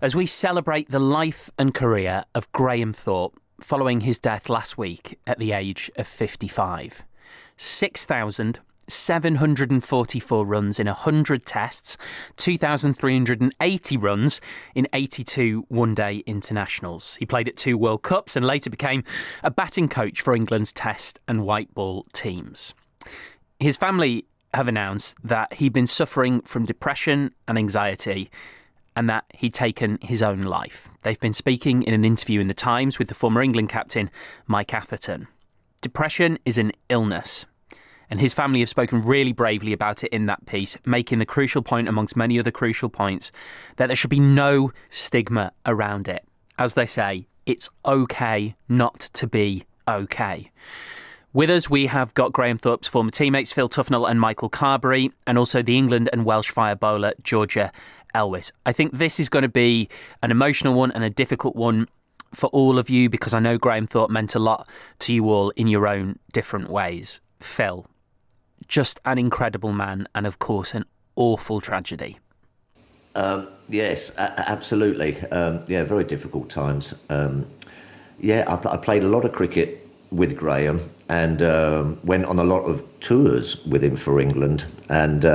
as we celebrate the life and career of Graham Thorpe following his death last week at the age of 55. 6,744 runs in 100 tests, 2,380 runs in 82 one-day internationals. He played at 2 World Cups and later became a batting coach for England's Test and white ball teams. His family have announced that he'd been suffering from depression and anxiety and that he'd taken his own life. They've been speaking in an interview in The Times with the former England captain, Mike Atherton. Depression is an illness, and his family have spoken really bravely about it in that piece, making the crucial point, amongst many other crucial points, that there should be no stigma around it. As they say, it's okay not to be okay. With us, we have got Graham Thorpe's former teammates, Phil Tufnell and Michael Carberry, and also the England and Welsh fire bowler, Georgia Elwes. I think this is going to be an emotional one and a difficult one for all of you, because I know Graham Thorpe meant a lot to you all in your own different ways. Phil, just an incredible man and, of course, an awful tragedy. Yes, absolutely. Very difficult times. I played a lot of cricket with Graham and went on a lot of tours with him for England. And,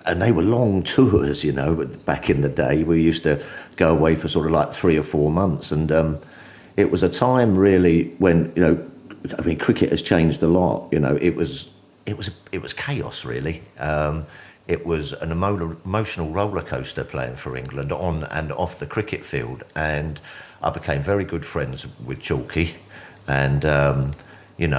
and they were long tours, back in the day. We used to go away for sort of like 3 or 4 months. And it was a time really when, cricket has changed a lot. It was chaos, really. It was an emotional roller coaster playing for England on and off the cricket field. And I became very good friends with Chalky. And, you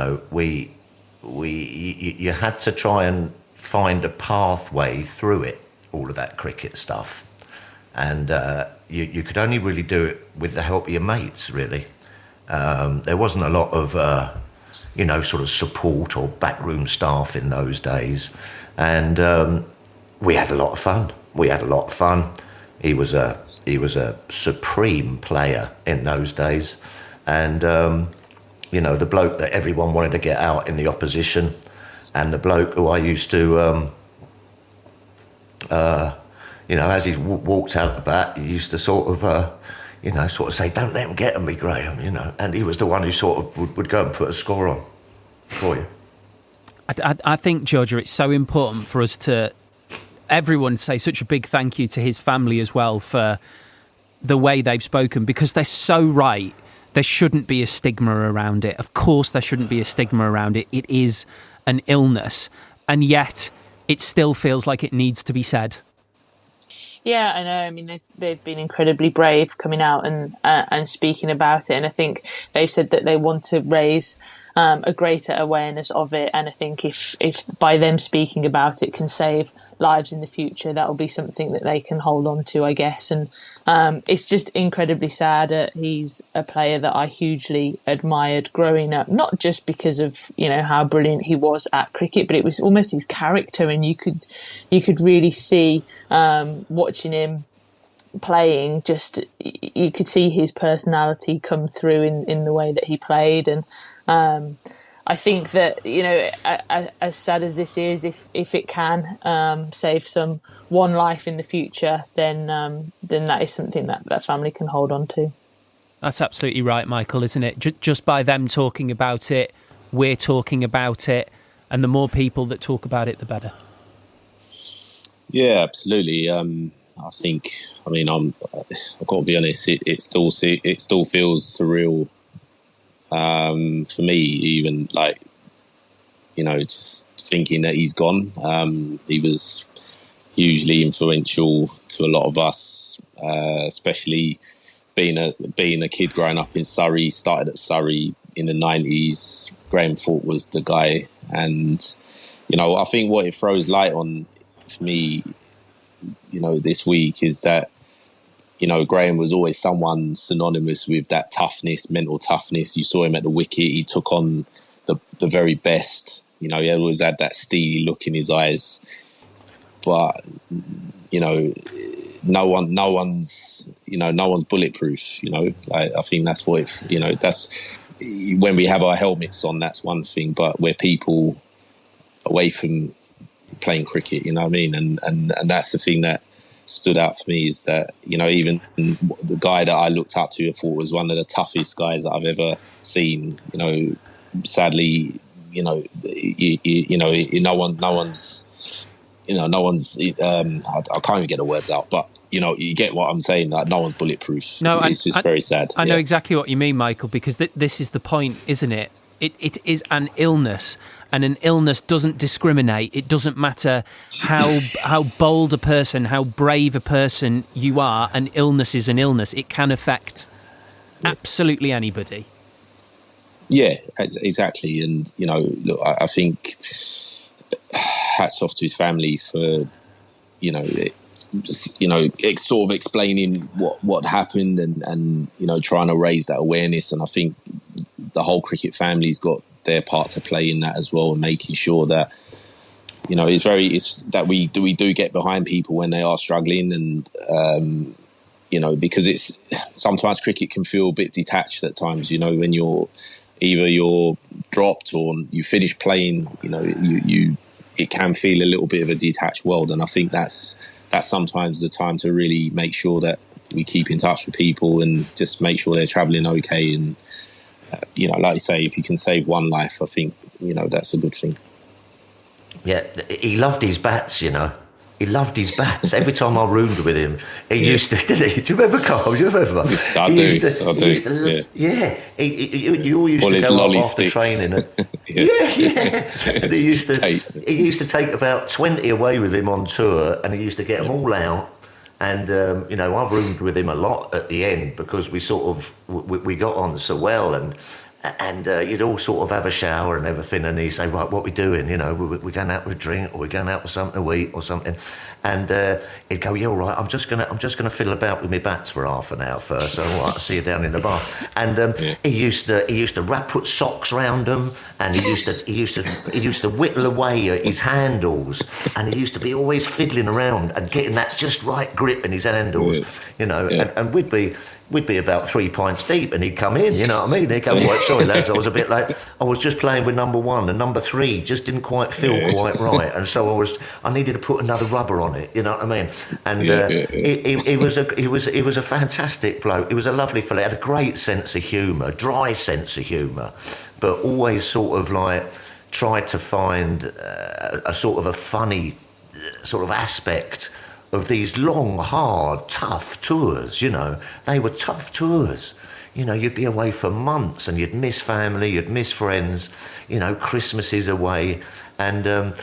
had to try and find a pathway through it, all of that cricket stuff. And you could only really do it with the help of your mates, really. There wasn't a lot of, sort of support or backroom staff in those days. And we had a lot of fun. He was a supreme player in those days. And, the bloke that everyone wanted to get out in the opposition, and the bloke who I used to, as he walked out the bat, he used to sort of say, "Don't let him get at me, Graham," and he was the one who sort of would go and put a score on for you. I think, Georgia, it's so important for us to, everyone, say such a big thank you to his family as well for the way they've spoken, because they're so right. There shouldn't be a stigma around it. Of course there shouldn't be a stigma around it. It is an illness, and yet it still feels like it needs to be said. Yeah, I know. I mean, they've been incredibly brave coming out and speaking about it. And I think they've said that they want to raise a greater awareness of it. And I think if by them speaking about it can save lives in the future, that will be something that they can hold on to, I guess. And it's just incredibly sad. He's a player that I hugely admired growing up, not just because of, how brilliant he was at cricket, but it was almost his character. And you could really see, watching him playing, just you could see his personality come through in the way that he played. And I think that, as sad as this is, if it can save one life in the future, then that is something that family can hold on to. That's absolutely right, Michael, isn't it? Just by them talking about it, we're talking about it, and the more people that talk about it, the better. Yeah, absolutely. I've got to be honest, it still feels surreal. For me, even just thinking that he's gone. He was hugely influential to a lot of us, especially being a kid growing up in Surrey. Started at Surrey in the 90s. Graham Thorpe was the guy, and I think what it throws light on for me, this week is that. Graham was always someone synonymous with that toughness, mental toughness. You saw him at the wicket. He took on the very best. He always had that steely look in his eyes. But, no one's bulletproof, I think that's what that's when we have our helmets on, that's one thing, but we're people away from playing cricket, you know what I mean? And that's the thing that stood out for me is that, even the guy that I looked up to, I thought was one of the toughest guys that I've ever seen. Sadly, no one's. I can't even get the words out, but you get what I'm saying. Like, no one's bulletproof. No, it's just very sad. I know exactly what you mean, Michael, because this is the point, isn't it? It is an illness, and an illness doesn't discriminate. It doesn't matter how bold a person, how brave a person you are. An illness is an illness. It can affect absolutely anybody. Yeah, exactly. And look, I think hats off to his family for sort of explaining what happened and trying to raise that awareness. And I think the whole cricket family's got their part to play in that as well, and making sure that it's that we do get behind people when they are struggling, and because it's sometimes cricket can feel a bit detached at times, when you're dropped or you finish playing, it can feel a little bit of a detached world. And I think that's sometimes the time to really make sure that we keep in touch with people and just make sure they're travelling okay. And like you say, if you can save one life, I think that's a good thing. Yeah, he loved his bats. He loved his bats. Every time I roomed with him, he used to, didn't he? Do you remember, Carl? Do you remember? I do. Yeah. He all used to go off after training. Yeah. And he used to take about 20 away with him on tour, and he used to get them all out. And, I roomed with him a lot at the end because we we got on so well, and you'd all sort of have a shower and everything, and he'd say, right, what are we doing? We're going out for a drink, or we're going out for something to eat or something. And he'd go, yeah, all right, I'm just gonna fiddle about with my bats for half an hour first. So, all right, I'll see you down in the bar. And he used to put socks round them, and he used to whittle away at his handles, and he used to be always fiddling around and getting that just right grip in his handles, and we'd be about 3 pints deep, and he'd come in, you know what I mean? He'd go, right, sorry lads, I was a bit late. I was just playing with number one, and number three just didn't quite feel quite right, and so I needed to put another rubber on it, you know what I mean? And he was a fantastic bloke. He was a lovely fellow. He had a great sense of humour, dry sense of humour, but always sort of like tried to find a sort of a funny sort of aspect of these long, hard, tough tours. They were tough tours. You'd be away for months, and you'd miss family, you'd miss friends, Christmases away, and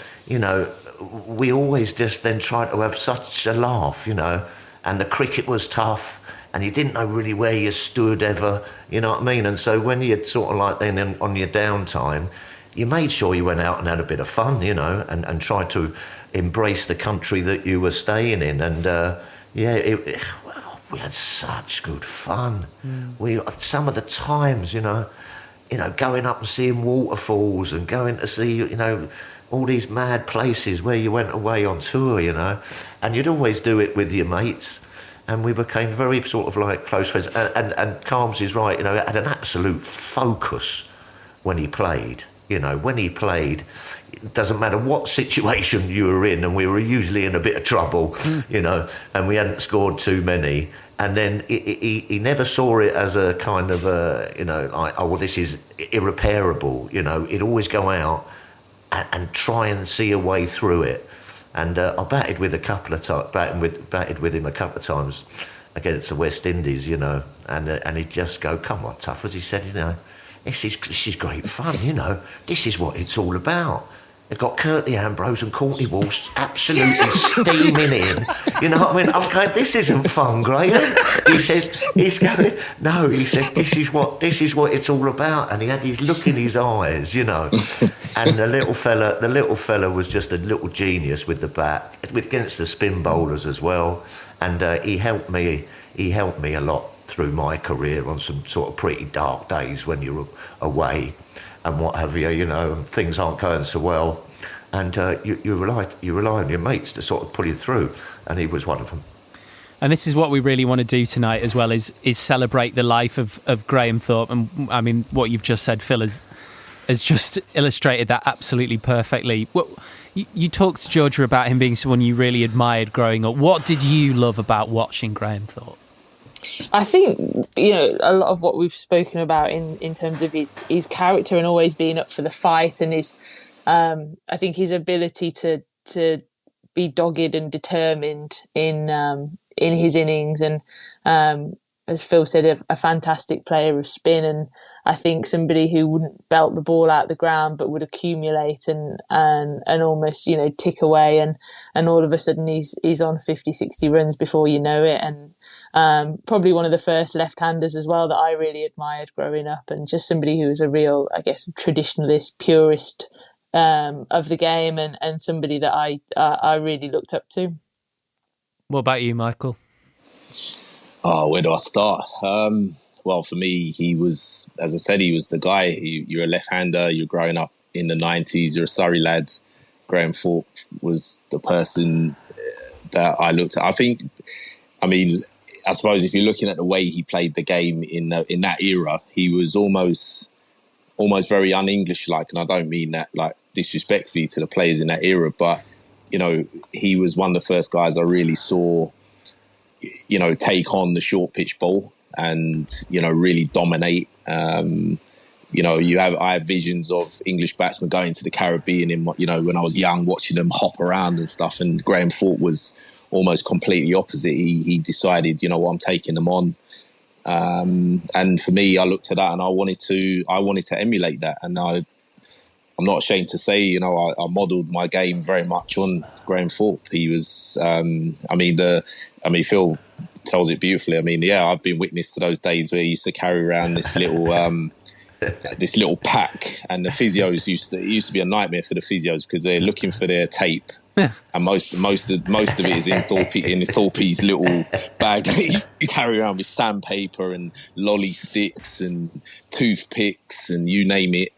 we always just then tried to have such a laugh, and the cricket was tough, and you didn't know really where you stood ever, you know what I mean? And so when you'd sort of like then on your downtime, you made sure you went out and had a bit of fun, and tried to embrace the country that you were staying in. And we had such good fun. We some of the times, going up and seeing waterfalls and going to see, all these mad places where you went away on tour, and you'd always do it with your mates. And we became very sort of like close friends. And Calms is right, had an absolute focus when he played. When he played, it doesn't matter what situation you were in, and we were usually in a bit of trouble, and we hadn't scored too many. And then he never saw it as a kind of like, oh, well, this is irreparable. He'd always go out and try and see a way through it. And I batted with him a couple of times against the West Indies, and he'd just go, come on, tough, as he said, this is great fun, this is what it's all about. They've got Curtly Ambrose and Courtney Walsh absolutely steaming in. You know what I mean? I'm going, this isn't fun, Graham. He said, this is what it's all about. And he had his look in his eyes, And the little fella was just a little genius with the bat, against the spin bowlers as well. And he helped me a lot through my career on some sort of pretty dark days when you're away and what have you, and things aren't going so well, and you rely on your mates to sort of pull you through, and he was one of them. And this is what we really want to do tonight as well, is celebrate the life of Graham Thorpe. And I mean, what you've just said, Phil, has just illustrated that absolutely perfectly. Well, You talked to Georgia about him being someone you really admired growing up. What did you love about watching Graham Thorpe? I think, a lot of what we've spoken about in terms of his character and always being up for the fight, and his I think his ability to be dogged and determined in his innings, and as Phil said, a fantastic player of spin, and I think somebody who wouldn't belt the ball out the ground but would accumulate and almost tick away, and all of a sudden he's on 50, 60 runs before you know it, and probably one of the first left-handers as well that I really admired growing up, and just somebody who was a real, I guess, traditionalist, purist of the game, and somebody that I really looked up to. What about you, Michael? Oh, where do I start? Well, for me, he was, as I said, he was the guy. You're a left-hander, you're growing up in the 90s, you're a Surrey lad. Graham Thorpe was the person that I looked at. I suppose if you're looking at the way he played the game in that era, he was almost very un-English-like, and I don't mean that like disrespectfully to the players in that era, but he was one of the first guys I really saw take on the short pitch ball and really dominate. I have visions of English batsmen going to the Caribbean when I was young, watching them hop around and stuff, and Graham Thorpe was almost completely opposite. He decided, I'm taking them on. And for me, I looked at that and I wanted to emulate that. And I'm not ashamed to say, I modelled my game very much on Graham Thorpe. He was, Phil tells it beautifully. I've been witness to those days where he used to carry around this little pack, and the physios used to be a nightmare for the physios because they're looking for their tape. Yeah. And most of it is in Thorpe's little bag. He carry around with sandpaper and lolly sticks and toothpicks and you name it,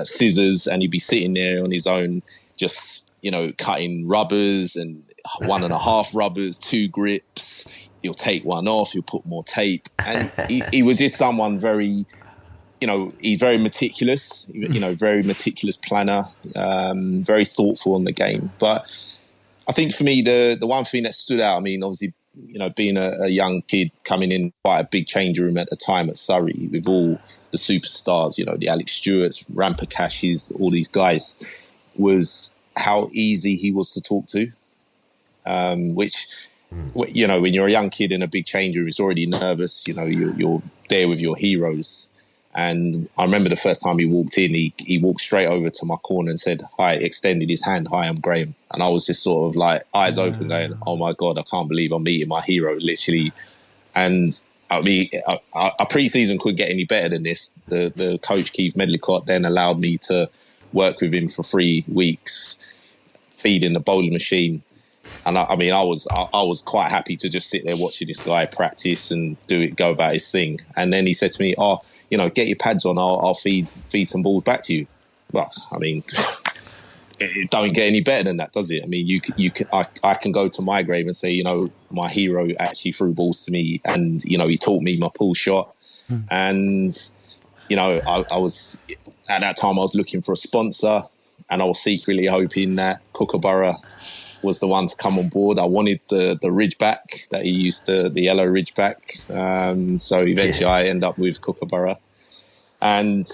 scissors, and he'd be sitting there on his own, just cutting rubbers and 1.5 rubbers, 2 grips. He'll take one off, he'll put more tape, and he was just someone very. He's very meticulous, very meticulous planner, very thoughtful on the game. But I think for me, the one thing that stood out, obviously, being a young kid coming in quite a big change room at the time at Surrey with all the superstars, the Alex Stewarts, Rampakashis, all these guys, was how easy he was to talk to, which... when you're a young kid in a big change room, it's already nervous. You're there with your heroes. And I remember the first time he walked in, he walked straight over to my corner and said, "Hi," extended his hand. "Hi, I'm Graham." And I was just sort of like eyes open going, "Oh my God, I can't believe I'm meeting my hero," literally. And a pre-season couldn't get any better than this. The coach, Keith Medlicott, then allowed me to work with him for 3 weeks, feeding the bowling machine. And I was quite happy to just sit there watching this guy practice and go about his thing. And then he said to me, "Get your pads on. I'll feed some balls back to you." Well, it don't get any better than that, does it? I can go to my grave and say, my hero actually threw balls to me, and he taught me my pull shot. And I was at that time I was looking for a sponsor, and I was secretly hoping that Kookaburra was the one to come on board. I wanted the Ridgeback that he used, the yellow Ridgeback. So eventually I end up with Kookaburra. And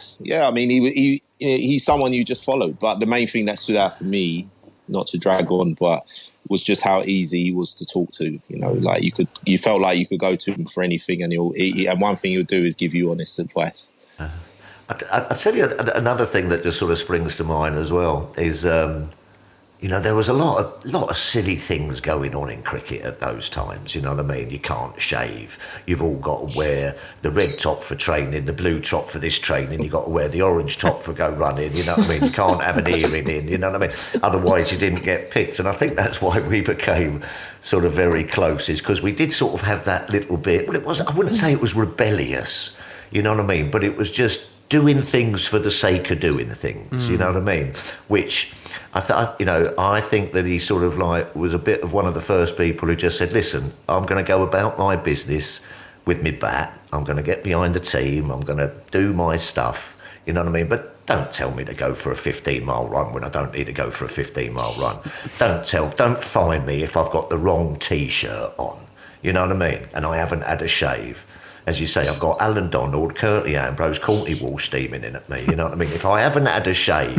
he's someone you just followed. But the main thing that stood out for me, not to drag on, but was just how easy he was to talk to. Like you felt like you could go to him for anything, and and one thing he'll do is give you honest advice. I'll tell you another thing that just sort of springs to mind as well is, there was a lot of silly things going on in cricket at those times. You know what I mean? You can't shave. You've all got to wear the red top for training, the blue top for this training. You've got to wear the orange top for go running. You know what I mean? You can't have an earring in. You know what I mean? Otherwise, you didn't get picked. And I think that's why we became sort of very close, is because we did sort of have that little bit. Well, I wouldn't say it was rebellious. You know what I mean? But it was just doing things for the sake of doing things. You know what I mean? Which I think that he sort of like was a bit of one of the first people who just said, "Listen, I'm going to go about my business with my bat. I'm going to get behind the team. I'm going to do my stuff. You know what I mean? But don't tell me to go for a 15-mile run when I don't need to go for a 15-mile run. Don't find me if I've got the wrong T-shirt on. You know what I mean? And I haven't had a shave. As you say, I've got Alan Donald, Curtly Ambrose, Courtney Wall steaming in at me. You know what I mean? If I haven't had a shave,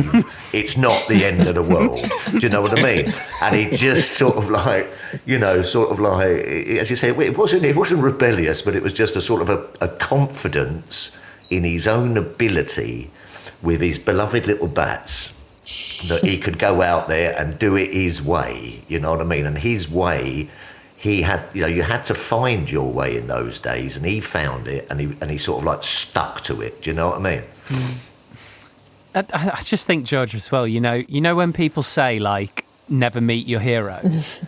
it's not the end of the world. Do you know what I mean? And he just sort of like, as you say, it wasn't rebellious, but it was just a sort of a confidence in his own ability with his beloved little bats that he could go out there and do it his way. You know what I mean? And his way. He had, you had to find your way in those days, and he found it, and he sort of like stuck to it. Do you know what I mean? I just think, George, as well. You know when people say like never meet your heroes.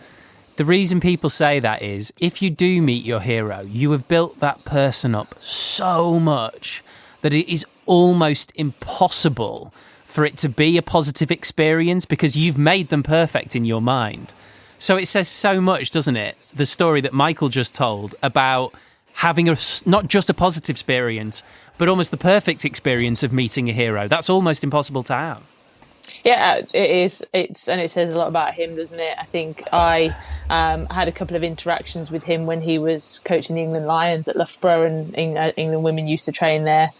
The reason people say that is if you do meet your hero, you have built that person up so much that it is almost impossible for it to be a positive experience because you've made them perfect in your mind. So it says so much, doesn't it? The story that Michael just told about having not just a positive experience, but almost the perfect experience of meeting a hero. That's almost impossible to have. Yeah, it is. It says a lot about him, doesn't it? I think I had a couple of interactions with him when he was coaching the England Lions at Loughborough, and England women used to train there.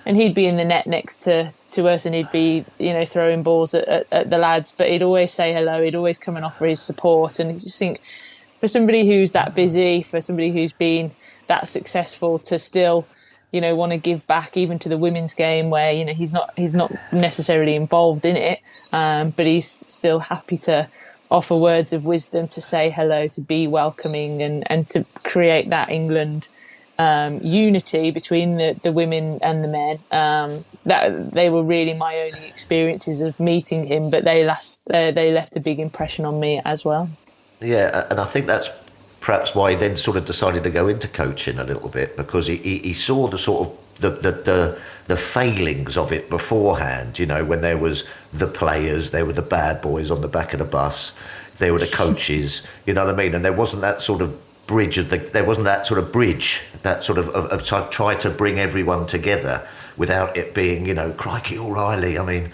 And he'd be in the net next to us, and he'd be, throwing balls at the lads. But he'd always say hello. He'd always come and offer his support. And you just think, for somebody who's that busy, for somebody who's been that successful, to still, want to give back even to the women's game, where he's not necessarily involved in it, but he's still happy to offer words of wisdom, to say hello, to be welcoming, and to create that England unity between the women and the men. That they were really my only experiences of meeting him, but they left a big impression on me as well. Yeah, and I think that's perhaps why he then sort of decided to go into coaching a little bit, because he saw the sort of the failings of it beforehand. When there was the players, there were the bad boys on the back of the bus, there were the coaches. You know what I mean? And there wasn't that sort of bridge that sort of try to bring everyone together without it being, crikey O'Reilly. I mean,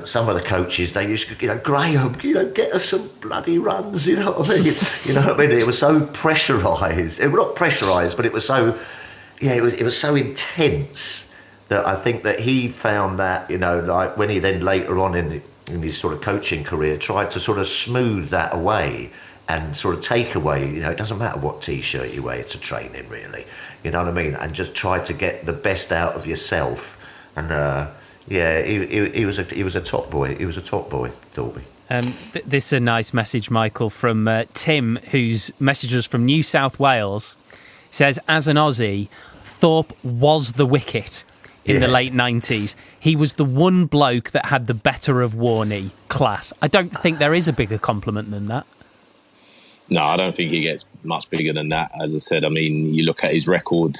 some of the coaches, they used to, Graham, get us some bloody runs, you know what I mean? You know what I mean? It was so pressurised. It was not pressurised, but it was so, it was so intense that I think that he found that, like when he then later on in his sort of coaching career tried to sort of smooth that away and sort of take away, it doesn't matter what T-shirt you wear to training, really. You know what I mean? And just try to get the best out of yourself. And he was a top boy. He was a top boy, Thorpe. This is a nice message, Michael, from Tim, who's messaged us from New South Wales. He says, as an Aussie, Thorpe was the wicket in the late 90s. He was the one bloke that had the better of Warney class. I don't think there is a bigger compliment than that. No, I don't think he gets much bigger than that. As I said, I mean, you look at his record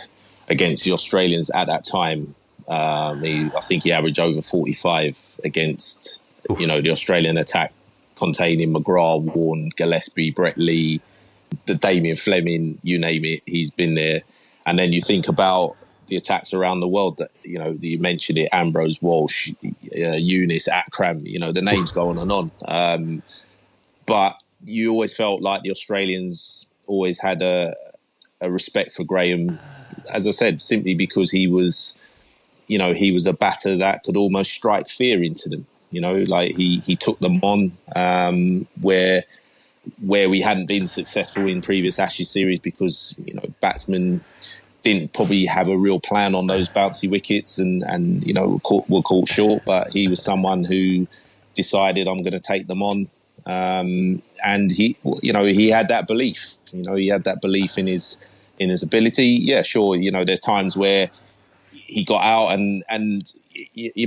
against the Australians at that time. I think he averaged over 45 against, the Australian attack containing McGrath, Warne, Gillespie, Brett Lee, the Damien Fleming, you name it, he's been there. And then you think about the attacks around the world that, you mentioned it, Ambrose, Walsh, Younis, Akram, the names go on and on. But you always felt like the Australians always had a respect for Graham, as I said, simply because he was a batter that could almost strike fear into them. Like he took them on where we hadn't been successful in previous Ashes series because, batsmen didn't probably have a real plan on those bouncy wickets and were caught short. But he was someone who decided, I'm going to take them on. And he had that belief. He had that belief in his ability. Yeah, sure. There's times where he got out,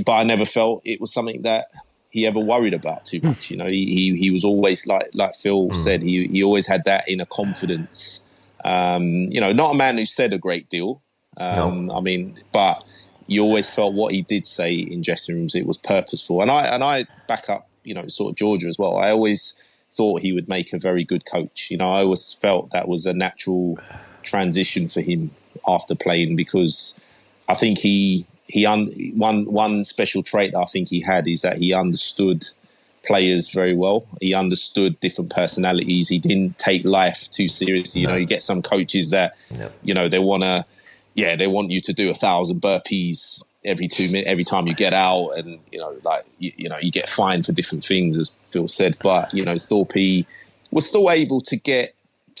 but I never felt it was something that he ever worried about too much. He was always like Phil said. He always had that inner confidence. Not a man who said a great deal. No. I mean, but you always felt what he did say in dressing rooms, it was purposeful. And I back up, sort of Georgia as well. I always thought he would make a very good coach. I always felt that was a natural transition for him after playing, because I think he one special trait I think he had is that he understood players very well. He understood different personalities. He didn't take life too seriously. You know, you get some coaches that, you know, they want you to do 1,000 burpees every 2 minutes, every time you get out, and you know, like you get fined for different things, as Phil said. But you know, Thorpe was still able to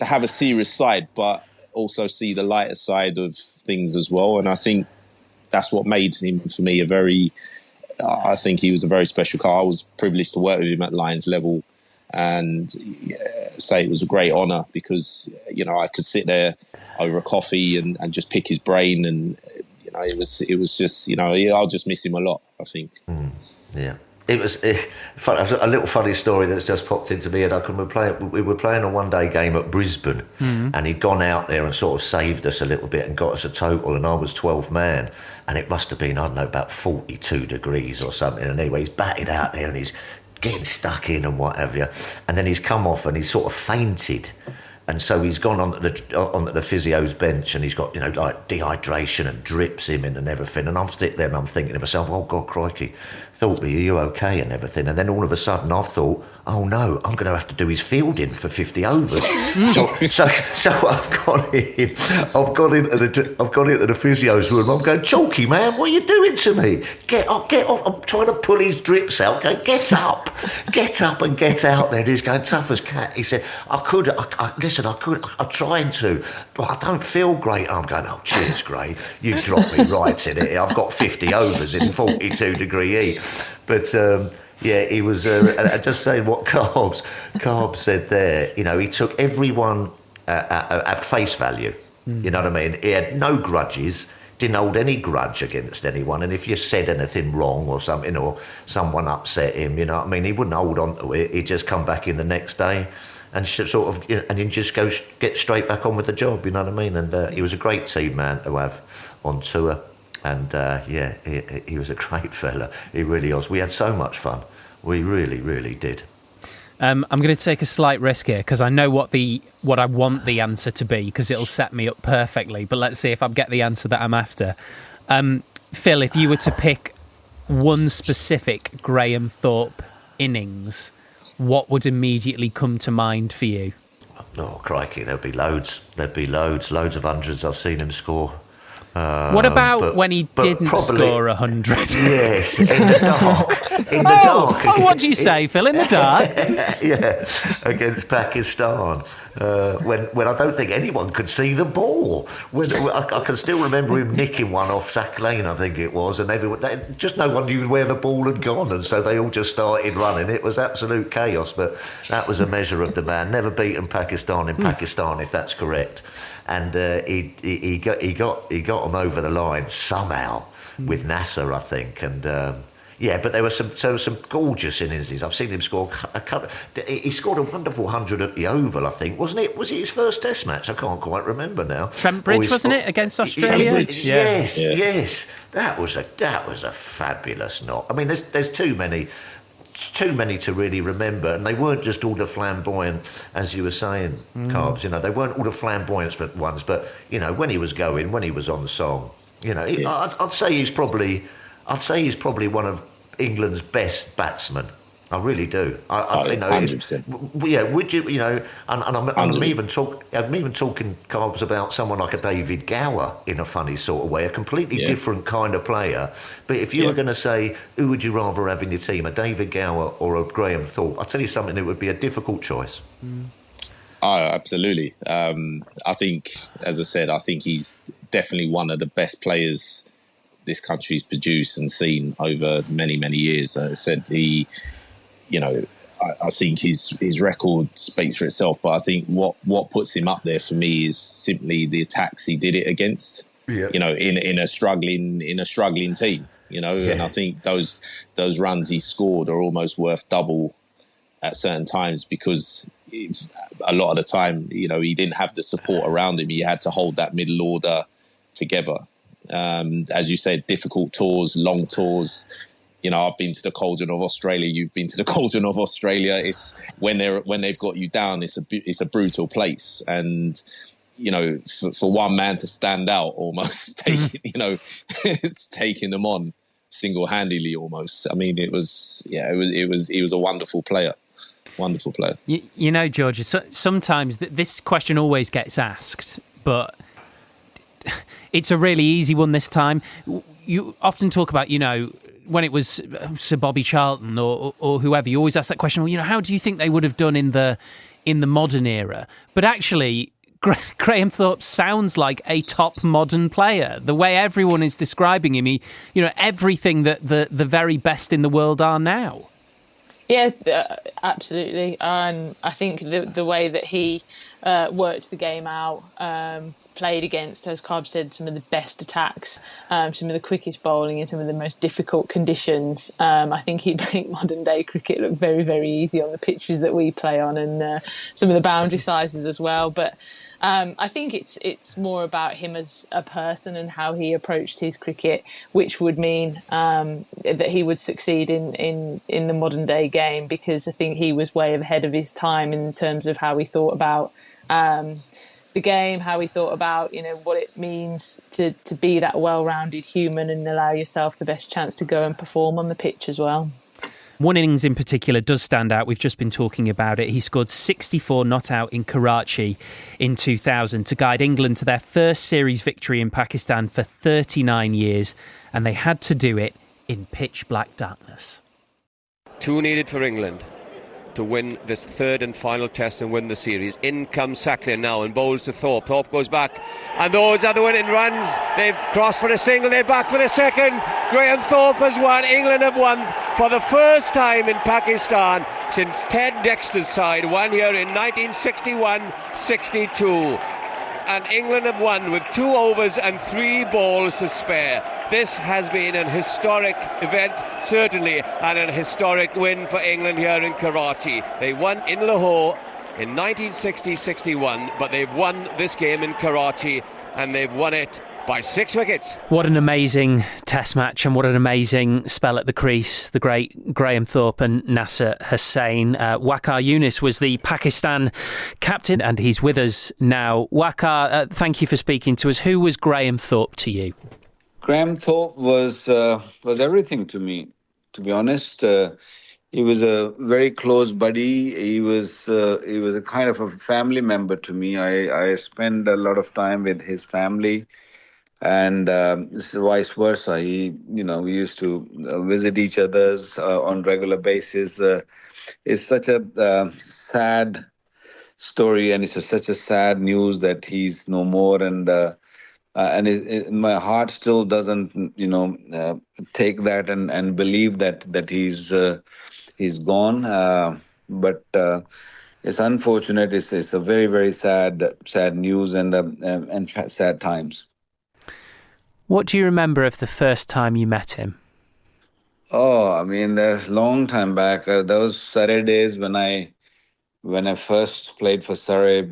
have a serious side, but also see the lighter side of things as well. And I think that's what made him, for me, I think he was a very special guy. I was privileged to work with him at Lions level, and say it was a great honour, because you know, I could sit there over a coffee and just pick his brain, and you know, it was just, you know, I'll just miss him a lot, I think. Yeah. It was a little funny story that's just popped into me, and we were playing a one-day game at Brisbane, and he'd gone out there and sort of saved us a little bit and got us a total, and I was 12 man, and it must have been, I don't know, about 42 degrees or something, and anyway, he's batted out there and he's getting stuck in and what have you, and then he's come off and he's sort of fainted. And so he's gone onto the physio's bench, and he's got, you know, like dehydration and drips him in and everything. And I'm sitting there and I'm thinking to myself, oh God, crikey, Thorpe, are you okay and everything? And then all of a sudden I've thought, oh no, I'm going to have to do his fielding for 50 overs. so I've gone into the physio's room. I'm going, Chalky man, what are you doing to me? Get off! I'm trying to pull his drips out. Going, get up and get out there. And he's going, tough as cat. He said, I'm trying to, but I don't feel great. I'm going, oh cheers, Gray, you dropped me right in it. I've got 50 overs in 42 degree heat. But he was just saying what Carbs said there. You know, he took everyone at face value. You know what I mean? He had no grudges, didn't hold any grudge against anyone. And if you said anything wrong or something, or someone upset him, you know what I mean, he wouldn't hold on to it. He'd just come back in the next day and sort of, you know, and then just get straight back on with the job. You know what I mean? And he was a great team man to have on tour. And he was a great fella. He really was. We had so much fun. We really, really did. I'm going to take a slight risk here, because I know what I want the answer to be, because it'll set me up perfectly. But let's see if I get the answer that I'm after. Phil, if you were to pick one specific Graham Thorpe innings, what would immediately come to mind for you? Oh, crikey, there'd be loads. Loads of hundreds I've seen him score. What about when he didn't score 100? Yes, in the dark. In the dark. Oh, what do you say, Phil? In the dark? Yeah, against Pakistan. When I don't think anyone could see the ball. I can still remember him nicking one off Zach Lane, I think it was, and just no one knew where the ball had gone, and so they all just started running. It was absolute chaos, but that was a measure of the man. Never beaten Pakistan in Pakistan, if that's correct. And he got him over the line somehow with Nasser, I think, and but there were some gorgeous innings. I've seen him score a couple. He scored a wonderful 100 at the Oval, I think, wasn't it? Was it his first Test match? I can't quite remember now. Trent Bridge, wasn't it, against Australia? Yes. That was a fabulous knock. I mean, there's too many to really remember, and they weren't just all the flamboyant, as you were saying, Carbs. You know, they weren't all the flamboyant ones, but you know, when he was on song, you know, I'd say he's probably one of England's best batsmen. I really do. You know, 100%. Yeah, would you? You know, and I'm even talking, Carbs, about someone like a David Gower in a funny sort of way, a completely different kind of player. But if you were going to say, who would you rather have in your team, a David Gower or a Graham Thorpe? I'll tell you something, it would be a difficult choice. Oh, absolutely. I think, as I said, he's definitely one of the best players this country's produced and seen over many, many years. As I said, I think his record speaks for itself, but I think what puts him up there for me is simply the attacks he did it against. Yeah. You know, in a struggling team. You know, and I think those runs he scored are almost worth double at certain times, because a lot of the time, you know, he didn't have the support around him. He had to hold that middle order together. As you said, difficult tours, long tours. You know, I've been to the cauldron of Australia. You've been to the cauldron of Australia. It's when they've got you down. It's a brutal place, and for one man to stand out almost, it's taking them on single-handedly almost. I mean, it was a wonderful player. Wonderful player. George, sometimes this question always gets asked, but it's a really easy one this time. You often talk about, when it was Sir Bobby Charlton or whoever, you always ask that question, well, how do you think they would have done in the modern era? But actually, Graham Thorpe sounds like a top modern player. The way everyone is describing him, everything that the very best in the world are now. Yeah, absolutely. And I think the way that he worked the game out, played against, as Carb said, some of the best attacks, some of the quickest bowling in some of the most difficult conditions. I think he'd make modern day cricket look very, very easy on the pitches that we play on, and some of the boundary sizes as well. But I think it's more about him as a person and how he approached his cricket, which would mean that he would succeed in the modern day game, because I think he was way ahead of his time in terms of how he thought about the game, how he thought about what it means to be that well-rounded human and allow yourself the best chance to go and perform on the pitch as well. One innings in particular does stand out. We've just been talking about it. He scored 64 not out in Karachi in 2000 to guide England to their first series victory in Pakistan for 39 years, and they had to do it in pitch black darkness. 2 needed for England to win this third and final test and win the series. In comes Sacklin now and bowls to Thorpe. Thorpe goes back, and those are the winning runs. They've crossed for a single, they're back for the second. Graham Thorpe has won. England have won for the first time in Pakistan since Ted Dexter's side won here in 1961-62. And England have won with 2 overs and 3 balls to spare. This has been an historic event, certainly, and an historic win for England here in Karachi. They won in Lahore in 1960-61, but they've won this game in Karachi, and they've won it by 6 wickets. What an amazing test match, and what an amazing spell at the crease. The great Graham Thorpe and Nasser Hussain. Waqar Younis was the Pakistan captain, and he's with us now. Waqar, thank you for speaking to us. Who was Graham Thorpe to you? Graham Thorpe was everything to me, to be honest. He was a very close buddy. He was a kind of a family member to me. I spent a lot of time with his family, and vice versa. We used to visit each other's on regular basis. It's such a sad story, and it's such a sad news that he's no more. And my heart still doesn't, take that and believe that he's gone. But it's unfortunate. It's a very, very sad news and sad times. What do you remember of the first time you met him? Oh, I mean, a long time back. Those Surrey days when I first played for Surrey.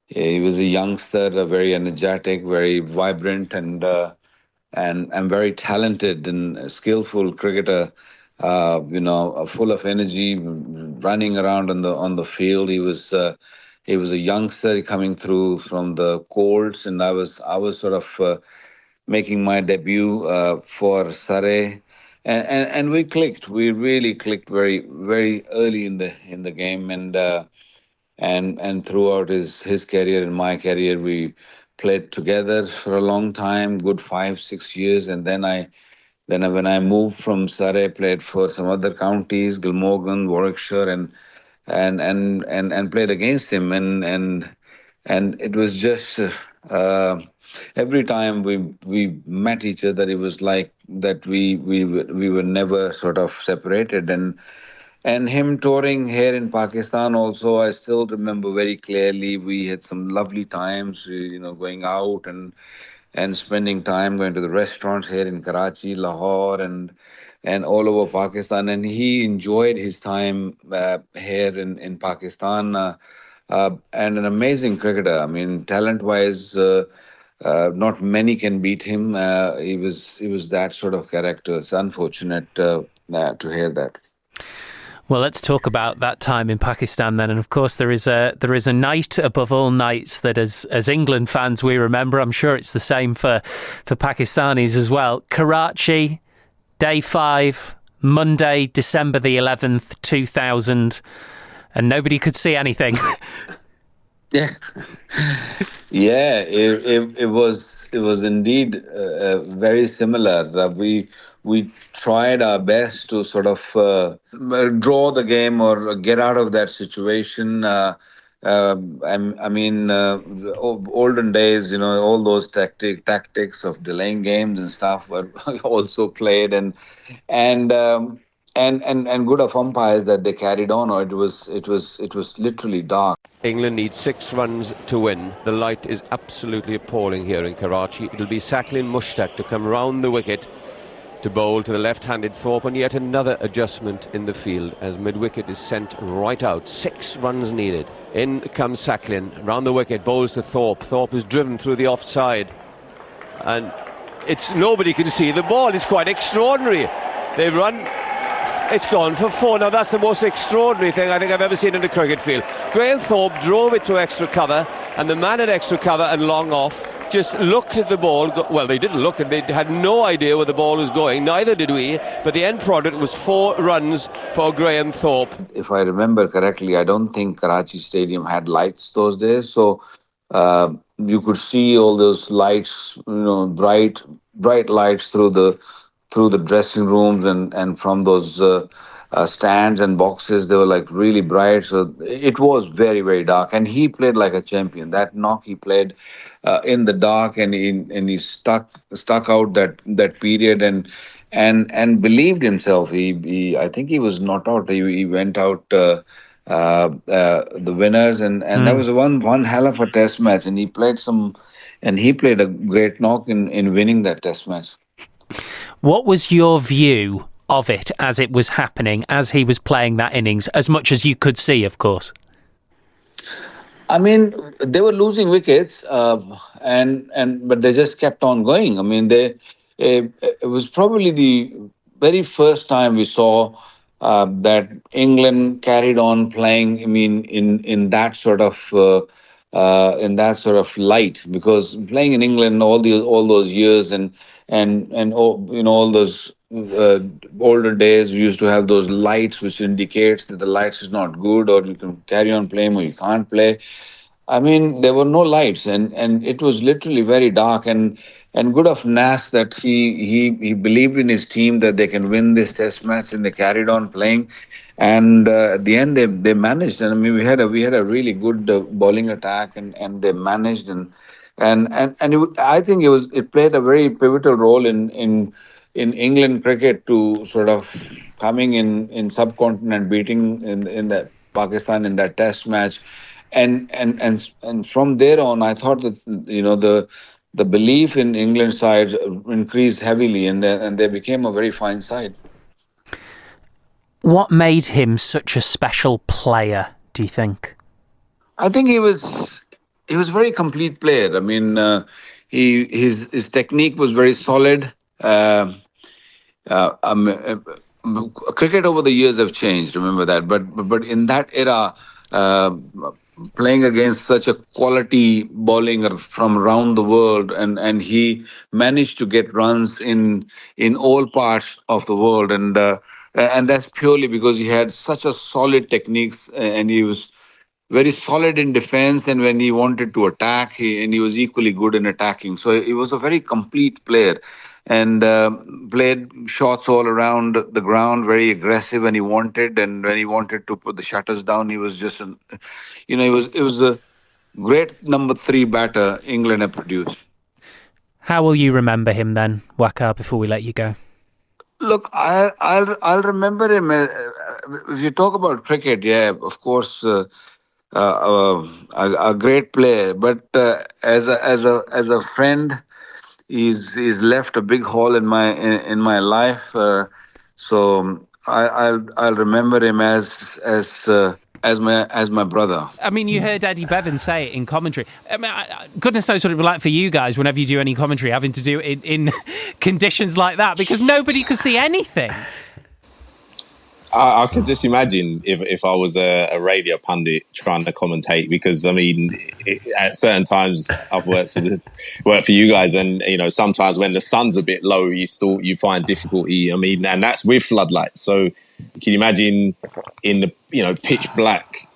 He was a youngster, a very energetic, very vibrant, and very talented and skillful cricketer. Full of energy, running around on the field. He was a youngster coming through from the Colts, and I was sort of making my debut for Surrey, and we clicked. We really clicked very, very early in the game, and throughout his career and my career, we played together for a long time, good 5-6 years, and then when I moved from Surrey, played for some other counties, Glamorgan, Warwickshire, and played against him, and it was just every time we met each other, it was like that we were never sort of separated, and him touring here in Pakistan also, I still remember very clearly. We had some lovely times, going out and spending time, going to the restaurants here in Karachi, Lahore, and all over Pakistan. And he enjoyed his time here in Pakistan, and an amazing cricketer. I mean, talent-wise, not many can beat him. He was that sort of character. It's unfortunate to hear that. Well, let's talk about that time in Pakistan then. And of course, there is a night above all nights that as England fans we remember. I'm sure it's the same for Pakistanis as well. Karachi, day 5, Monday, December the 11th, 2000, and nobody could see anything. Yeah, yeah. It was indeed very similar. We tried our best to sort of draw the game or get out of that situation. Olden days, all those tactics of delaying games and stuff were also played, and good of umpires that they carried on, or it was literally dark. England needs 6 runs to win. The light is absolutely appalling here in Karachi. It'll be Saqlain Mushtaq to come round the wicket to bowl to the left-handed Thorpe, and yet another adjustment in the field as mid-wicket is sent right out. 6 runs needed. In comes Saqlain, round the wicket, bowls to Thorpe. Thorpe is driven through the offside, and nobody can see the ball. It's quite extraordinary. They run. It's gone for 4. Now that's the most extraordinary thing I think I've ever seen in a cricket field. Graham Thorpe drove it to extra cover, and the man at extra cover and long off just looked at the ball. Well, they didn't look, and they had no idea where the ball was going. Neither did we. But the end product was 4 runs for Graham Thorpe. If I remember correctly, I don't think Karachi Stadium had lights those days, so you could see all those lights, bright lights through the dressing rooms and from those stands and boxes. They were like really bright, so it was very, very dark, and he played like a champion. That knock he played in the dark, and he stuck out that period and believed himself. I think he was not out. He went out the winners, and that was one hell of a test match, and he played a great knock in winning that test match. What was your view of it as it was happening, as he was playing that innings, as much as you could see, of course? I mean, they were losing wickets, but they just kept on going. I mean, it was probably the very first time we saw that England carried on playing. I mean, in that sort of light, because playing in England all those years and all those older days, we used to have those lights which indicates that the lights is not good, or you can carry on playing or you can't play. I mean, there were no lights, and it was literally very dark, and good of Nas that he believed in his team that they can win this test match, and they carried on playing. And at the end, they managed. And I mean, we had a really good bowling attack, and they managed. I think it played a very pivotal role in England cricket to sort of coming in subcontinent, beating in that Pakistan in that test match, and from there on, I thought that the belief in England side increased heavily, and they became a very fine side. What made him such a special player, do you think? I think he was a very complete player. I mean, his technique was very solid. Cricket over the years have changed, remember that. But in that era, playing against such a quality bowling from around the world, and he managed to get runs in all parts of the world, and that's purely because he had such a solid techniques, and he was very solid in defense, and when he wanted to attack, he was equally good in attacking. So he was a very complete player, and played shots all around the ground, very aggressive when he wanted, and when he wanted to put the shutters down, he was just it was a great number 3 batter England have produced. How will you remember him then, Waqar, before we let you go? Look, I'll remember him. If you talk about cricket, yeah, of course, a great player. But as a friend, he's left a big hole in my life. So I'll remember him as my brother. I mean, you heard Eddie Bevan say it in commentary. I mean, goodness knows what it'd be like for you guys whenever you do any commentary, having to do it in conditions like that, because nobody could see anything. I could just imagine if I was a radio pundit trying to commentate, because I mean, at certain times I've worked for you guys, and sometimes when the sun's a bit low, you find difficulty. I mean, and that's with floodlights. So can you imagine in the pitch black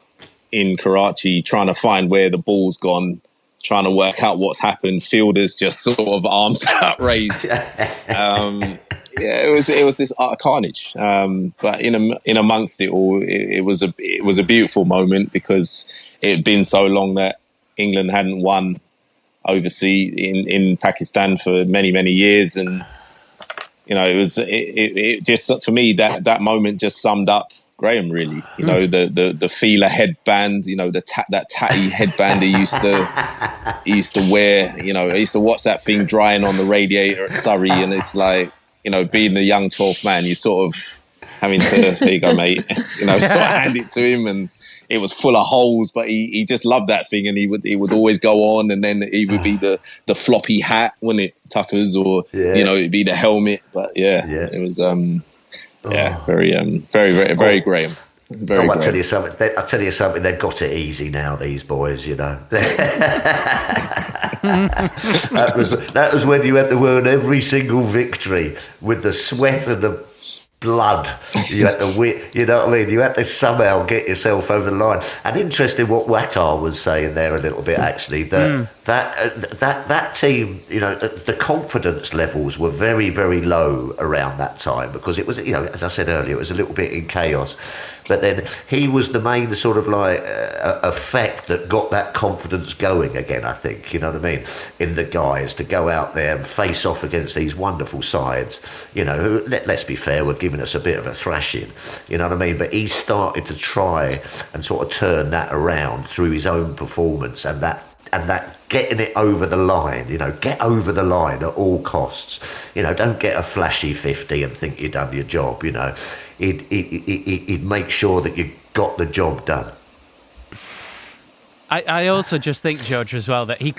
in Karachi trying to find where the ball's gone, trying to work out what's happened, fielders just sort of arms out raised. Yeah, it was this art carnage. But in amongst it all, it was a beautiful moment, because it had been so long that England hadn't won overseas in Pakistan for many, many years, and it just, for me, that moment just summed up Graham, really. The feeler headband, that tatty headband he used to wear. I used to watch that thing drying on the radiator at Surrey, and it's like, being the young 12th man, you sort of having to, here you go, mate, sort of hand it to him, and it was full of holes, but he just loved that thing, and he would always go on, and then it would be the floppy hat, wouldn't it, Tuffers, or it'd be the helmet, but it was very very Graham. I'll tell you something. They've got it easy now, these boys. That was when you had to earn every single victory with the sweat and the blood. You had to win. You know what I mean? You had to somehow get yourself over the line. And interesting what Waqar was saying there a little bit, actually. That team, the confidence levels were very, very low around that time, because it was, as I said earlier, it was a little bit in chaos. But then he was the main sort of like effect that got that confidence going again, I think, you know what I mean, in the guys to go out there and face off against these wonderful sides, who, let's be fair, were giving us a bit of a thrashing, you know what I mean? But he started to try and sort of turn that around through his own performance, and that getting it over the line, get over the line at all costs. Don't get a flashy 50 and think you've done your job, He'd make sure that you got the job done. I also just think, George, as well, that he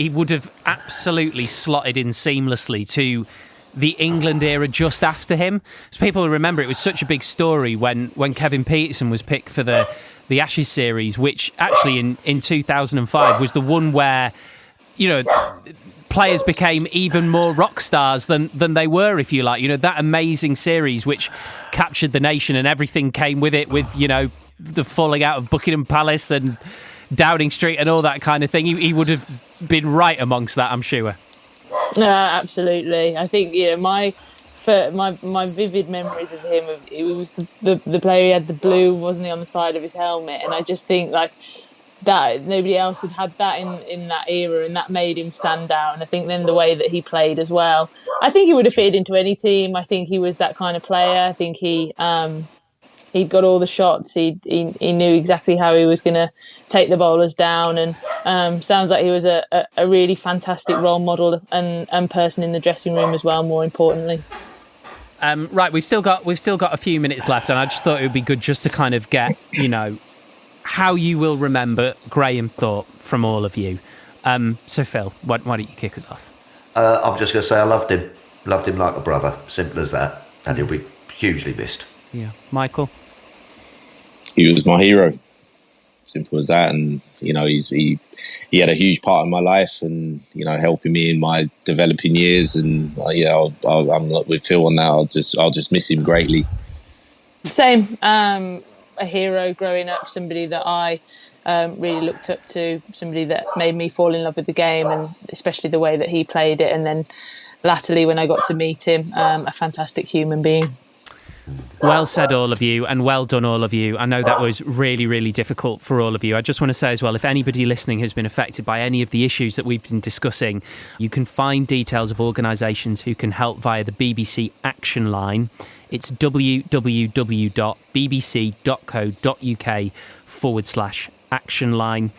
would have absolutely slotted in seamlessly to the England era just after him. So people remember it was such a big story when Kevin Peterson was picked for the Ashes series, which actually in 2005 was the one where, players became even more rock stars than they were, if you like. That amazing series which captured the nation, and everything came with it, with, the falling out of Buckingham Palace and Downing Street and all that kind of thing. He would have been right amongst that, I'm sure. Absolutely. I think, my vivid memories of him, it was the player who had the blue, wasn't he, on the side of his helmet, and I just think like that nobody else had that in that era, and that made him stand out. And I think then the way that he played as well, I think he would have fitted into any team. I think he was that kind of player. I think he'd got all the shots. He knew exactly how he was going to take the bowlers down, and sounds like he was a really fantastic role model and person in the dressing room as well, more importantly. Right, we've still got a few minutes left, and I just thought it would be good just to kind of get, how you will remember Graham Thorpe from all of you. So Phil, why don't you kick us off? I'm just going to say I loved him like a brother, simple as that, and he'll be hugely missed. Yeah. Michael? He was my hero, simple as that, and he had a huge part in my life, and helping me in my developing years, and I'm with Phil on that. I'll just miss him greatly. Same. A hero growing up, somebody that I really looked up to, somebody that made me fall in love with the game, and especially the way that he played it. And then latterly, when I got to meet him, a fantastic human being. Well said, all of you, and well done, all of you. I know that was really, really difficult for all of you. I just want to say as well, if anybody listening has been affected by any of the issues that we've been discussing, you can find details of organisations who can help via the BBC Action Line. It's www.bbc.co.uk/Action Line.